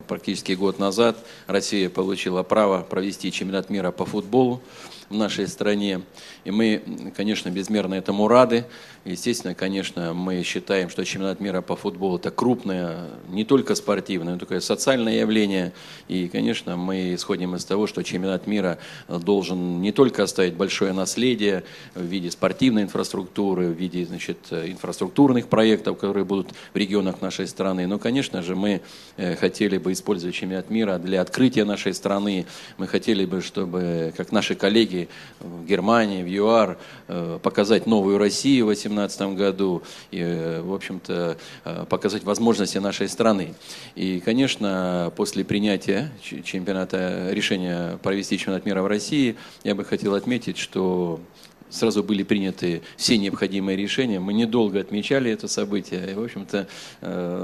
практически год назад Россия получила право провести чемпионат мира по футболу в нашей стране. И мы, конечно, безмерно этому рады. Естественно, конечно, мы считаем, что чемпионат мира по футболу – это крупное, не только спортивное, но такое социальное явление. И, конечно, мы исходим из того, что чемпионат мира должен не только оставить большое наследие в виде спортивной инфраструктуры, в виде, значит, инфраструктурных проектов, которые будут в регионах нашей страны, но, конечно же, мы хотели бы использовать чемпионат мира для открытия нашей страны. Мы хотели бы, чтобы, как наши коллеги в Германии, в ЮАР, показать новую Россию в 2018 году и, в общем-то, показать возможности нашей страны. И, конечно, после принятия решения провести чемпионат мира в России, я бы хотел отметить, что сразу были приняты все необходимые решения. Мы недолго отмечали это событие и, в общем-то,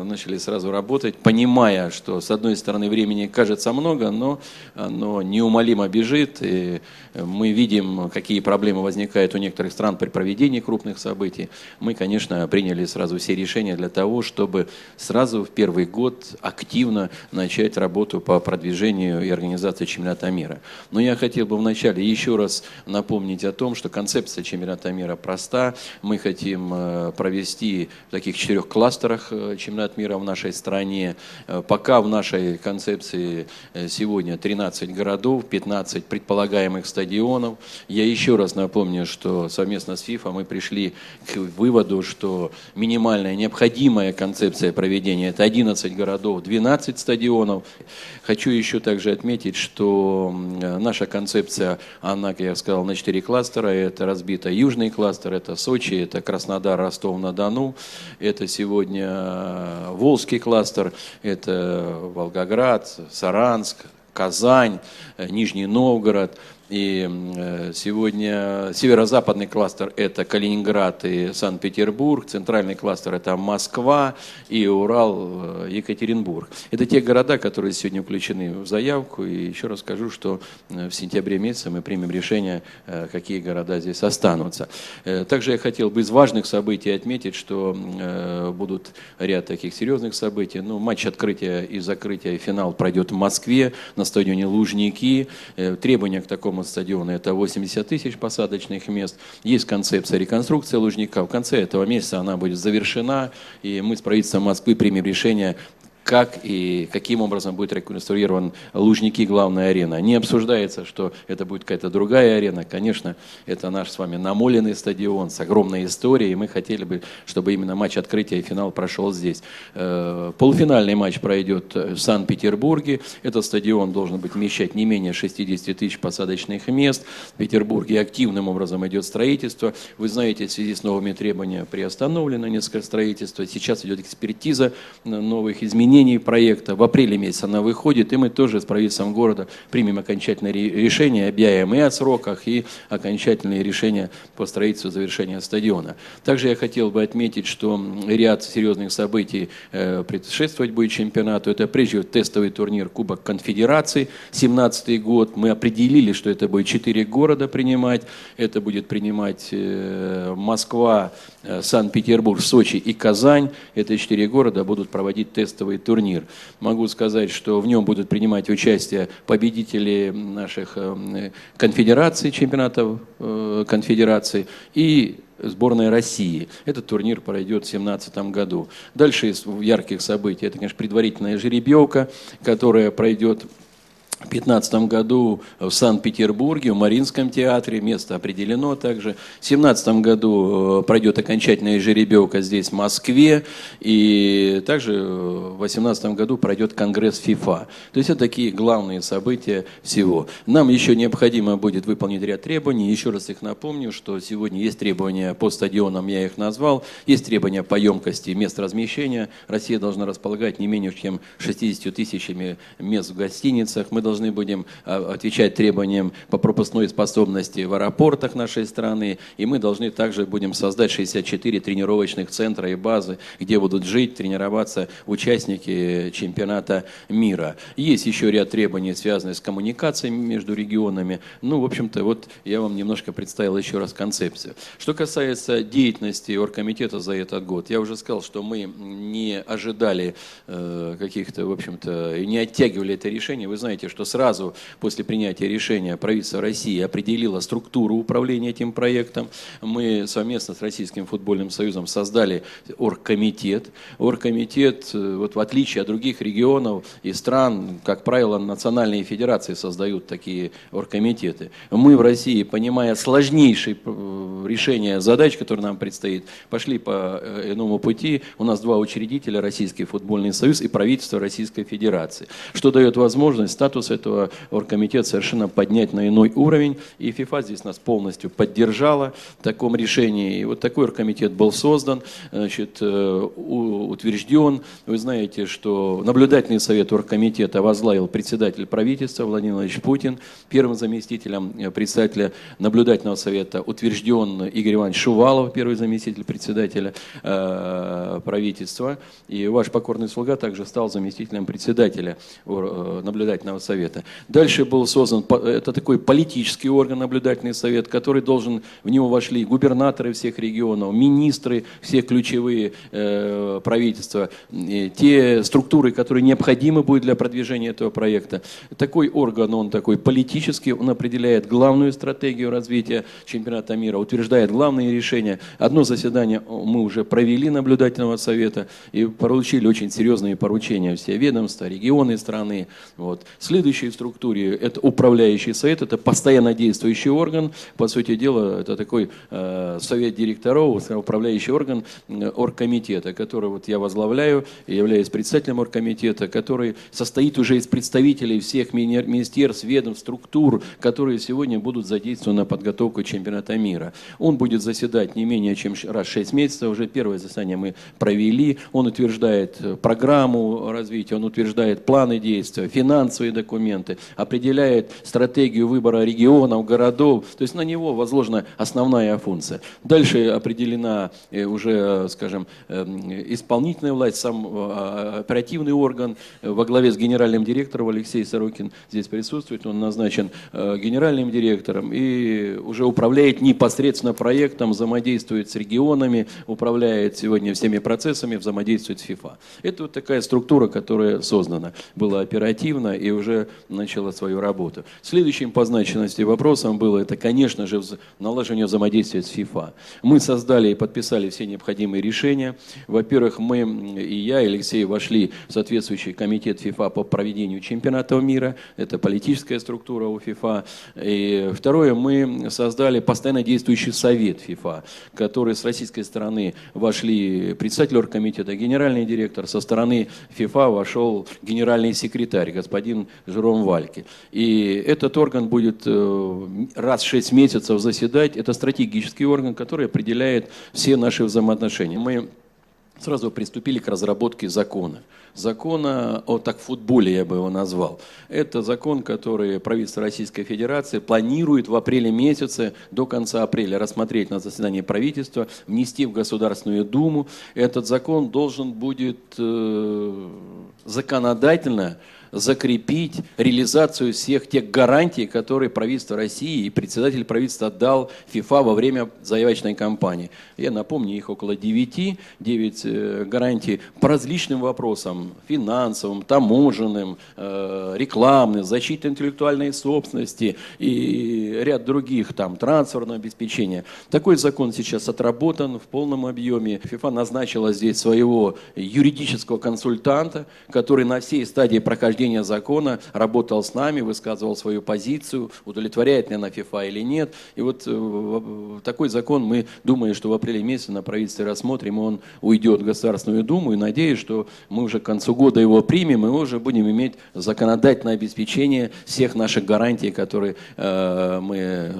начали сразу работать, понимая, что, с одной стороны, времени кажется много, но оно неумолимо бежит. И мы видим, какие проблемы возникают у некоторых стран при проведении крупных событий. Мы, конечно, приняли сразу все решения для того, чтобы сразу в первый год активно начать работу по продвижению и организации чемпионата мира. Но я хотел бы вначале еще раз напомнить о том, что концепция чемпионата мира проста. Мы хотим провести в таких 4 кластерах чемпионат мира в нашей стране. Пока в нашей концепции сегодня 13 городов, 15 предполагаемых стадионов. Я еще раз напомню, что совместно с ФИФА мы пришли к выводу, что минимальная необходимая концепция проведения – это 11 городов, 12 стадионов. Хочу еще также отметить, что наша концепция, она, как я сказал, на 4 кластера. Это разбито южный кластер, это Сочи, это Краснодар, Ростов-на-Дону, это сегодня Волжский кластер, это Волгоград, Саранск, Казань, Нижний Новгород. И сегодня северо-западный кластер – это Калининград и Санкт-Петербург, центральный кластер – это Москва и Урал, Екатеринбург. Это те города, которые сегодня включены в заявку. И еще раз скажу, что в сентябре месяце мы примем решение, какие города здесь останутся. Также я хотел бы из важных событий отметить, что будут ряд таких серьезных событий. Ну, матч открытия и закрытия, финал пройдет в Москве на стадионе Лужники. Требования к такому стадиона – это 80 тысяч посадочных мест. Есть концепция реконструкции Лужника. В конце этого месяца она будет завершена, и мы с правительством Москвы примем решение, как и каким образом будет реконструирован Лужники, главная арена. Не обсуждается, что это будет какая-то другая арена. Конечно, это наш с вами намоленный стадион с огромной историей, и мы хотели бы, чтобы именно матч открытия и финал прошел здесь. Полуфинальный матч пройдет в Санкт-Петербурге. Этот стадион должен быть вмещать не менее 60 тысяч посадочных мест. В Петербурге активным образом идет строительство. Вы знаете, в связи с новыми требованиями приостановлено несколько строительства. Сейчас идет экспертиза новых изменений проекта. В апреле месяце она выходит, и мы тоже с правительством города примем окончательное решение, объявим и о сроках, и окончательные решения по строительству завершения стадиона. Также я хотел бы отметить, что ряд серьезных событий предшествовать будет чемпионату. Это прежде всего тестовый турнир Кубок Конфедерации, 2017 год. Мы определили, что это будет 4 города принимать. Это будет принимать Москва, Санкт-Петербург, Сочи и Казань. Это 4 города будут проводить тестовый турнир. Могу сказать, что в нем будут принимать участие победители наших конфедераций, чемпионатов конфедераций и сборная России. Этот турнир пройдет в 2017 году. Дальше из ярких событий, это, конечно, предварительная жеребьевка, которая пройдет в 2015 году в Санкт-Петербурге, в Мариинском театре, место определено также. В 2017 году пройдет окончательная жеребьевка здесь, в Москве. И также в 2018 году пройдет конгресс ФИФА. То есть это такие главные события всего. Нам еще необходимо будет выполнить ряд требований. Еще раз их напомню, что сегодня есть требования по стадионам, я их назвал. Есть требования по емкости мест размещения. Россия должна располагать не менее чем 60 тысячами мест в гостиницах. Мы должны будем отвечать требованиям по пропускной способности в аэропортах нашей страны, и мы должны также будем создать 64 тренировочных центра и базы, где будут жить, тренироваться участники чемпионата мира. Есть еще ряд требований, связанных с коммуникациями между регионами. Ну, в общем-то, вот я вам немножко представил еще раз концепцию. Что касается деятельности оргкомитета за этот год, я уже сказал, что мы не ожидали каких-то, в общем-то, не оттягивали это решение. Вы знаете, что сразу после принятия решения правительство России определило структуру управления этим проектом. Мы совместно с Российским футбольным союзом создали оргкомитет. Оргкомитет, вот в отличие от других регионов и стран, как правило, национальные федерации создают такие оргкомитеты. Мы в России, понимая сложнейшие решения задач, которые нам предстоит, пошли по иному пути. У нас два учредителя, Российский футбольный союз и правительство Российской Федерации, что дает возможность статус этого оргкомитета совершенно поднять на иной уровень. И ФИФА здесь нас полностью поддержала в таком решении. И вот такой оргкомитет был создан, значит, утвержден. Вы знаете, что наблюдательный совет оргкомитета возглавил председатель правительства Владимир Владимирович Путин. Первым заместителем председателя наблюдательного совета утвержден Игорь Иванович Шувалов, первый заместитель председателя правительства. И ваш покорный слуга также стал заместителем председателя наблюдательного совета. Дальше был создан, это такой политический орган, наблюдательный совет, который должен, в него вошли губернаторы всех регионов, министры, все ключевые правительства, те структуры, которые необходимы будут для продвижения этого проекта. Такой орган, он такой политический, он определяет главную стратегию развития чемпионата мира, утверждает главные решения. Одно заседание мы уже провели наблюдательного совета и получили очень серьезные поручения все ведомства, регионы страны. Вот. Следующей в структуре это управляющий совет, это постоянно действующий орган. По сути дела, это такой совет директоров, управляющий орган оргкомитета, который вот я возглавляю и являюсь председателем оргкомитета, который состоит уже из представителей всех министерств, ведомств, структур, которые сегодня будут задействованы на подготовку чемпионата мира. Он будет заседать не менее чем раз в 6 месяцев. Уже первое заседание мы провели. Он утверждает программу развития, он утверждает планы действия, финансовые документы, определяет стратегию выбора регионов, городов. То есть на него возложена основная функция. Дальше определена уже, скажем, исполнительная власть, сам оперативный орган во главе с генеральным директором Алексей Сорокин здесь присутствует. Он назначен генеральным директором и уже управляет непосредственно проектом, взаимодействует с регионами, управляет сегодня всеми процессами, взаимодействует с ФИФА. Это вот такая структура, которая создана, была оперативна и уже начала свою работу. Следующим по значимости вопросом было, это, конечно же, налаживание взаимодействия с ФИФА. Мы создали и подписали все необходимые решения. Во-первых, мы, и я, и Алексей, вошли в соответствующий комитет ФИФА по проведению чемпионата мира. Это политическая структура у ФИФА. И второе, мы создали постоянно действующий совет ФИФА, который с российской стороны вошли председатель оргкомитета, генеральный директор, со стороны ФИФА вошел генеральный секретарь, господин Жером Вальке. И этот орган будет раз в 6 месяцев заседать. Это стратегический орган, который определяет все наши взаимоотношения. Мы сразу приступили к разработке закона. Закона о футболе, я бы его назвал. Это закон, который правительство Российской Федерации планирует в апреле месяце, до конца апреля, рассмотреть на заседании правительства, внести в Государственную Думу. Этот закон должен будет законодательно закрепить реализацию всех тех гарантий, которые правительство России и председатель правительства дал ФИФА во время заявочной кампании. Я напомню, их около 9 гарантий по различным вопросам: финансовым, таможенным, рекламным, защите интеллектуальной собственности и ряд других, трансферного обеспечения. Такой закон сейчас отработан в полном объеме. ФИФА назначила здесь своего юридического консультанта, который на всей стадии прохождения закона работал с нами, высказывал свою позицию, удовлетворяет ли она ФИФА или нет. И вот такой закон, мы думаем, что в апреле месяце на правительстве рассмотрим, он уйдет в Государственную Думу, и надеюсь, что мы уже к концу года его примем, и мы уже будем иметь законодательное обеспечение всех наших гарантий, которые мы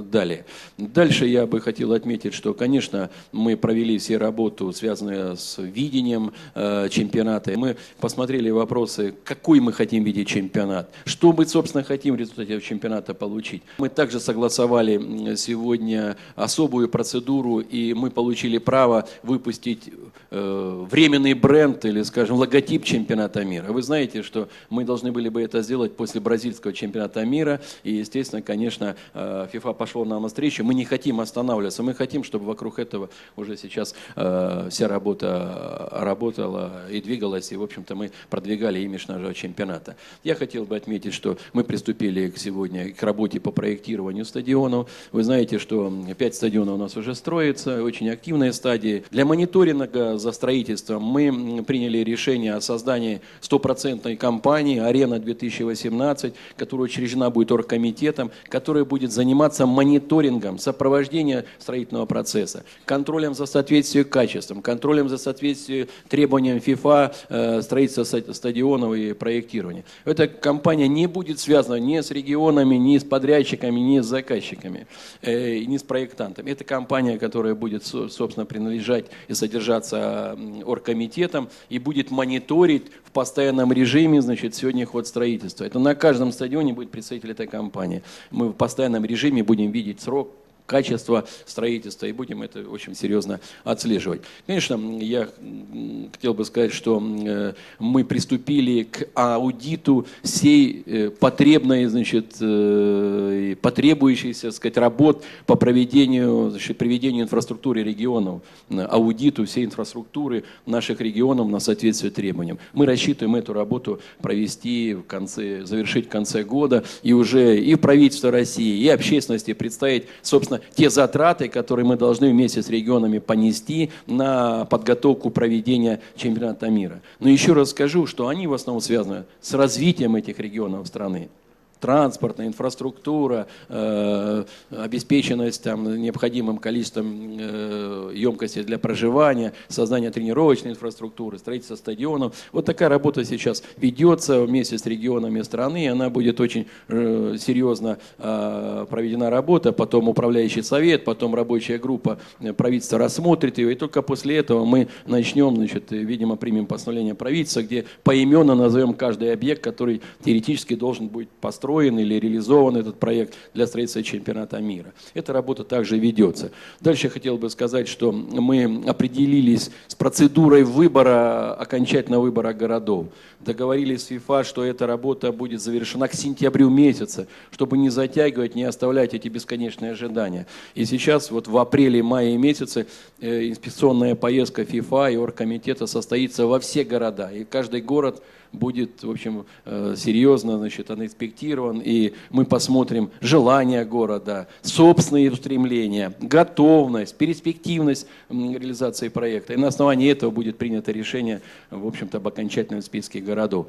далее. Дальше я бы хотел отметить, что, конечно, мы провели все работу, связанную с видением чемпионата. Мы посмотрели вопросы, какой мы хотим видеть чемпионат, что мы, собственно, хотим в результате чемпионата получить. Мы также согласовали сегодня особую процедуру, и мы получили право выпустить временный бренд или, скажем, логотип чемпионата мира. Вы знаете, что мы должны были бы это сделать после бразильского чемпионата мира, и, естественно, конечно, ФИФА пошел нам навстречу. Мы не хотим останавливаться, мы хотим, чтобы вокруг этого уже сейчас вся работа работала и двигалась, и, в общем-то, мы продвигали имидж нашего чемпионата. Я хотел бы отметить, что мы приступили сегодня к работе по проектированию стадионов. Вы знаете, что 5 стадионов у нас уже строится, очень активные стадии. Для мониторинга за строительством мы приняли решение о создании стопроцентной компании «Арена-2018», которая учреждена будет оргкомитетом, которая будет заниматься мониторингом, сопровождением строительного процесса, контролем за соответствием качеством, контролем за соответствием требованиям ФИФА, строительства стадионов и проектирования. Эта компания не будет связана ни с регионами, ни с подрядчиками, ни с заказчиками, ни с проектантами. Это компания, которая будет, собственно, принадлежать и содержаться оргкомитетом и будет мониторить в постоянном режиме, значит, сегодня ход строительства. Это на каждом стадионе будет представитель этой компании. Мы в постоянном режиме будем видеть срок, качество строительства и будем это очень серьезно отслеживать. Конечно, я хотел бы сказать, что мы приступили к аудиту всей потребной, значит, потребующейся, так сказать, работ по проведению, значит, приведению инфраструктуры регионов, аудиту всей инфраструктуры наших регионов на соответствие требованиям. Мы рассчитываем эту работу провести завершить в конце года и уже и в правительство России, и общественности представить, собственно, те затраты, которые мы должны вместе с регионами понести на подготовку проведения чемпионата мира. Но еще раз скажу, что они в основном связаны с развитием этих регионов страны. Транспортная инфраструктура, обеспеченность там, необходимым количеством емкости для проживания, создание тренировочной инфраструктуры, строительство стадионов. Вот такая работа сейчас ведется вместе с регионами страны, и она будет очень серьезно проведена работа, потом управляющий совет, потом рабочая группа правительства рассмотрит ее, и только после этого мы начнем, значит, видимо, примем постановление правительства, где поименно назовем каждый объект, который теоретически должен быть построен или реализован этот проект для строительства чемпионата мира. Эта работа также ведется. Дальше я хотел бы сказать, что мы определились с процедурой выбора, окончательного выбора городов. Договорились с ФИФА, что эта работа будет завершена к сентябрю месяца, чтобы не затягивать, не оставлять эти бесконечные ожидания. И сейчас вот в апреле-мае месяце инспекционная поездка ФИФА и оргкомитета состоится во все города. И каждый город будет, в общем, серьезно, значит, инспектирован, и мы посмотрим желания города, собственные устремления, готовность, перспективность реализации проекта. И на основании этого будет принято решение, в общем-то, об окончательном списке городов.